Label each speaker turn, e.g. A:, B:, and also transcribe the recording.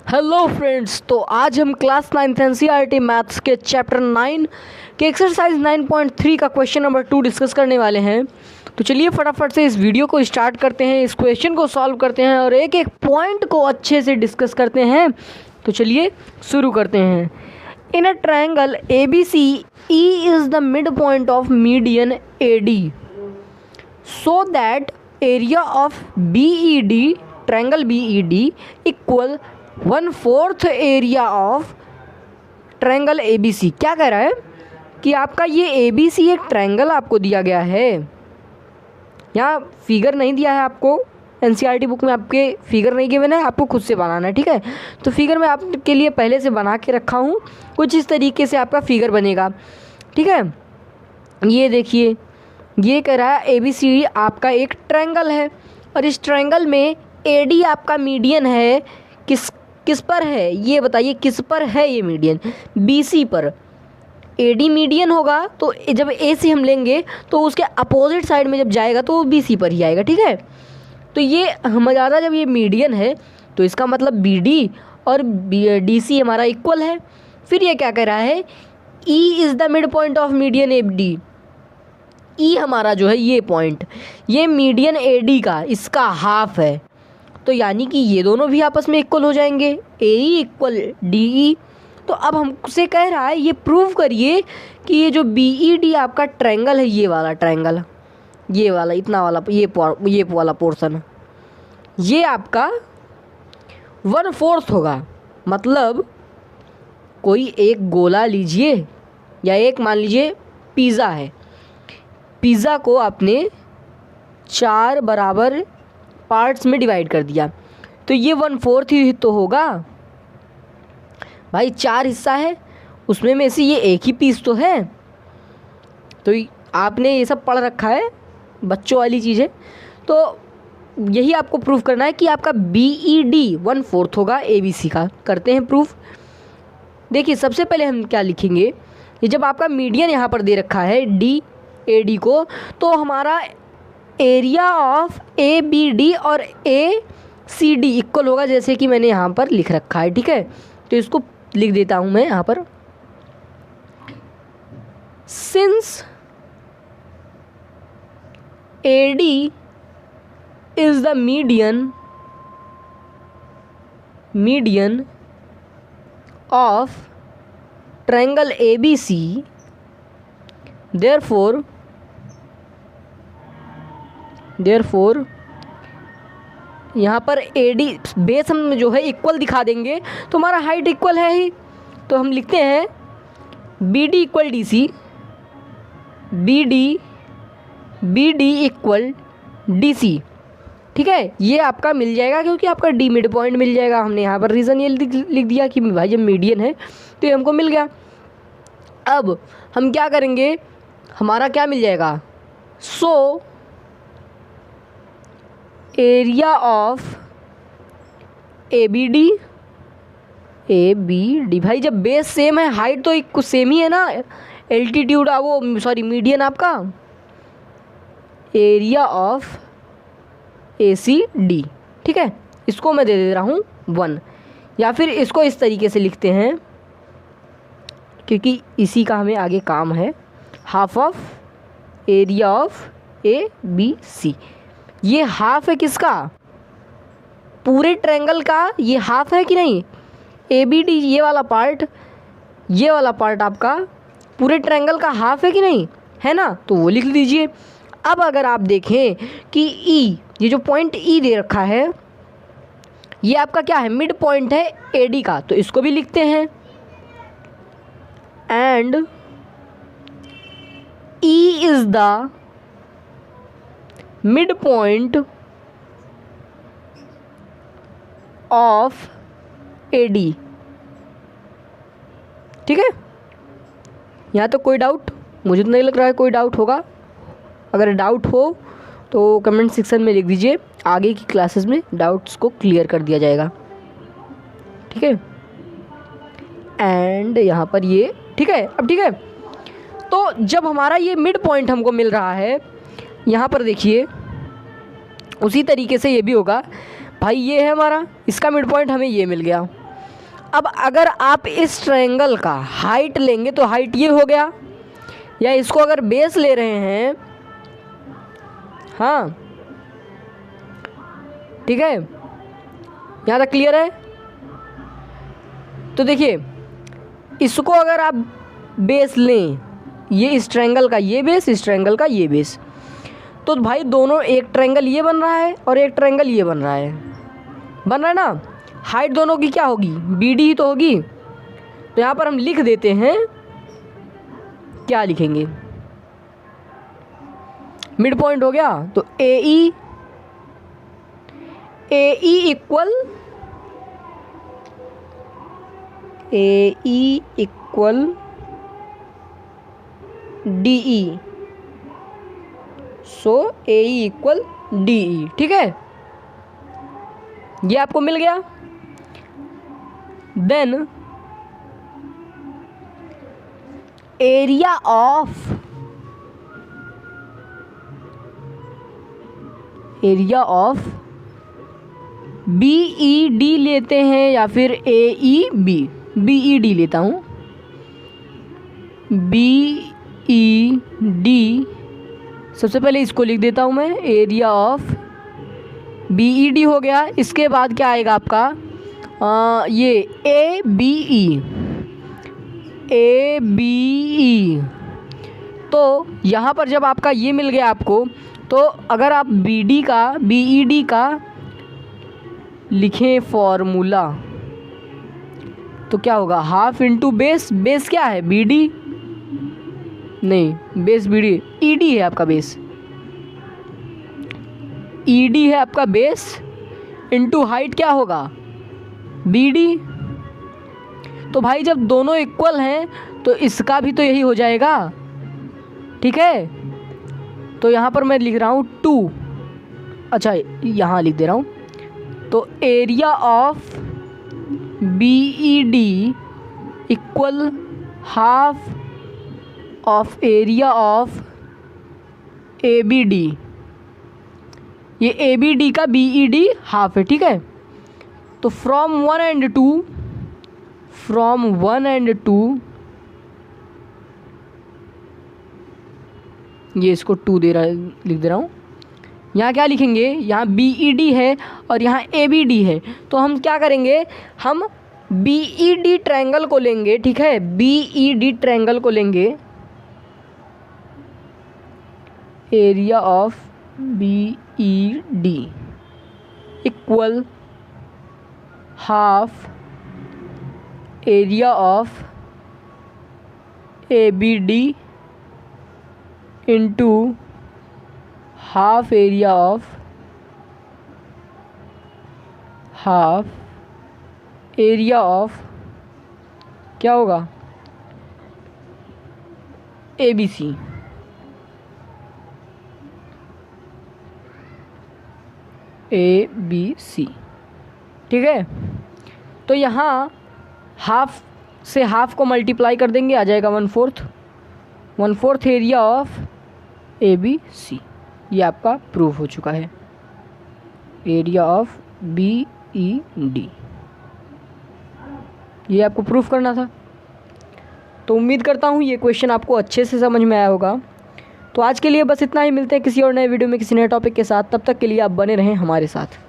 A: Hello friends, तो आज हम क्लास 9th एनसीईआरटी मैथ्स के चैप्टर 9 के एक्सरसाइज 9.3 का क्वेश्चन नंबर 2 डिस्कस करने वाले हैं। तो चलिए फटाफट से इस वीडियो को स्टार्ट करते हैं, इस क्वेश्चन को सॉल्व करते हैं और एक एक पॉइंट को अच्छे से डिस्कस करते हैं। तो चलिए शुरू करते हैं। In a triangle ABC, E is the mid point of median AD, so that area of BED, triangle BED equal 1/4 area of triangle ABC। क्या कह रहा है कि आपका ये ABC एक ट्रायंगल आपको दिया गया है। यहाँ फिगर नहीं दिया है आपको, एनसीईआरटी बुक में आपके फिगर नहीं गिवन है, आपको खुद से बनाना है। ठीक है, तो फिगर मैं आपके लिए पहले से बना के रखा हूँ, कुछ इस तरीके से आपका फिगर बनेगा। ठीक है, ये देखिए, ये कह रहा है ABC आपका एक ट्रायंगल है और इस ट्रायंगल में AD आपका मीडियन है। किस पर है ये बताइए, किस पर है ये मीडियन? BC पर। AD मीडियन होगा तो जब A से हम लेंगे तो उसके अपोजिट साइड में जब जाएगा तो वो BC पर ही आएगा। ठीक है, तो ये हमारा जब ये मीडियन है तो इसका मतलब BD और DC हमारा इक्वल है। फिर ये क्या कह रहा है, E is the mid point of median AD। E हमारा जो है ये पॉइंट, ये मीडियन AD का इसका हाफ है, तो यानी कि ये दोनों भी आपस में इक्वल हो जाएंगे, AE इक्वल DE। तो अब हमसे कह रहा है ये प्रूव करिए कि ये जो BED आपका ट्रायंगल है, ये वाला ट्रायंगल, ये वाला इतना वाला ये वाला पोर्शन, ये आपका 1/4 होगा। मतलब कोई एक गोला लीजिए या एक मान लीजिए पिज़्ज़ा है, पिज़्ज़ा को आपने 4 बराबर पार्ट्स में डिवाइड कर दिया तो ये 1/4 ही तो होगा भाई। 4 हिस्सा है, उसमें में से ये एक ही पीस तो है। तो आपने ये सब पढ़ रखा है, बच्चों वाली चीज़ है, तो यही आपको प्रूफ करना है कि आपका BED 1/4 होगा ABC का। करते हैं प्रूफ। देखिए, सबसे पहले हम क्या लिखेंगे, ये जब आपका मीडियन यहाँ पर दे रखा है DAD को, तो हमारा एरिया ऑफ ABD और ACD इक्वल होगा, जैसे कि मैंने यहाँ पर लिख रखा है। ठीक है, तो इसको लिख देता हूँ मैं यहाँ पर। Since AD is the median of triangle ABC, therefore यहाँ पर AD बेस हम जो है इक्वल दिखा देंगे तो हमारा हाइट इक्वल है ही। तो हम लिखते हैं BD equal DC, BD equal DC। ठीक है, ये आपका मिल जाएगा क्योंकि आपका D मिड पॉइंट मिल जाएगा। हमने यहाँ पर रीज़न ये लिख दिया कि भाई जब मीडियन है तो ये हमको मिल गया। अब हम क्या करेंगे, हमारा क्या मिल जाएगा, सो एरिया ऑफ ABD भाई जब बेस सेम है, हाइट तो कुछ सेम ही है ना, एल्टीट्यूड वो सॉरी मीडियन आपका, एरिया ऑफ ACD। ठीक है, इसको मैं दे दे रहा हूँ 1, या फिर इसको इस तरीके से लिखते हैं क्योंकि इसी का हमें आगे काम है, half of area of ABC। ये हाफ है किसका, पूरे ट्रायंगल का ये हाफ है कि नहीं, ABD ये वाला पार्ट आपका पूरे ट्रायंगल का हाफ है कि नहीं, है ना, तो वो लिख लीजिए। अब अगर आप देखें कि E, ये जो पॉइंट E दे रखा है, ये आपका क्या है, मिड पॉइंट है AD का, तो इसको भी लिखते हैं। And E is the mid point of AD। ठीक है, यहाँ तो कोई डाउट मुझे तो नहीं लग रहा है कोई डाउट होगा। अगर डाउट हो तो कमेंट सेक्शन में लिख दीजिए, आगे की क्लासेस में डाउट्स को क्लियर कर दिया जाएगा। ठीक है, एंड यहाँ पर ये ठीक है। अब ठीक है, तो जब हमारा ये मिड पॉइंट हमको मिल रहा है, यहाँ पर देखिए उसी तरीके से ये भी होगा भाई, ये है हमारा, इसका मिड पॉइंट हमें ये मिल गया। अब अगर आप इस ट्रायंगल का हाइट लेंगे तो हाइट ये हो गया, या इसको अगर बेस ले रहे हैं, हाँ ठीक है, यहाँ तक क्लियर है। तो देखिए इसको अगर आप बेस लें, ये इस ट्रायंगल का ये बेस, इस ट्रायंगल का ये बेस, तो भाई दोनों एक ट्रायंगल ये बन रहा है और एक ट्रायंगल ये बन रहा है, बन रहा है ना। हाइट दोनों की क्या होगी, BD ही तो होगी। तो यहाँ पर हम लिख देते हैं, क्या लिखेंगे, मिड पॉइंट हो गया। तो AE इक्वल DE, सो AE इक्वल DE, ठीक है, ये आपको मिल गया। देन एरिया ऑफ BED लेते हैं या फिर AEB, BED लेता हूँ, BED सबसे पहले इसको लिख देता हूँ मैं, एरिया ऑफ BED हो गया। इसके बाद क्या आएगा आपका, ये ABE, तो यहाँ पर जब आपका ये मिल गया आपको, तो अगर आप BED का लिखें फॉर्मूला तो क्या होगा, हाफ इंटू बेस, बेस क्या है BD, नहीं बेस BD, ED है आपका बेस, ED है आपका बेस, इंटू हाइट क्या होगा BD। तो भाई जब दोनों इक्वल हैं तो इसका भी तो यही हो जाएगा, ठीक है। तो यहाँ पर मैं लिख रहा हूँ 2, अच्छा यहाँ लिख दे रहा हूँ, तो area of BED equal half of area of ABD, ये ABD का BED हाफ है, ठीक है। तो फ्रॉम 1 and 2 ये इसको 2 दे रहा है, लिख दे रहा हूँ। यहाँ क्या लिखेंगे, यहाँ BED है और यहाँ ABD है, तो हम क्या करेंगे, हम BED ट्रायंगल को लेंगे, ठीक है, BED ट्रायंगल को लेंगे, area of BED equal half area of ABD into half area of क्या होगा ABC, ठीक है। तो यहाँ हाफ से हाफ को मल्टीप्लाई कर देंगे, आ जाएगा 1/4 एरिया ऑफ ABC, ये आपका प्रूफ हो चुका है, एरिया ऑफ BED, ये आपको प्रूफ करना था। तो उम्मीद करता हूँ ये क्वेश्चन आपको अच्छे से समझ में आया होगा। तो आज के लिए बस इतना ही, मिलते हैं किसी और नए वीडियो में किसी नए टॉपिक के साथ, तब तक के लिए आप बने रहें हमारे साथ।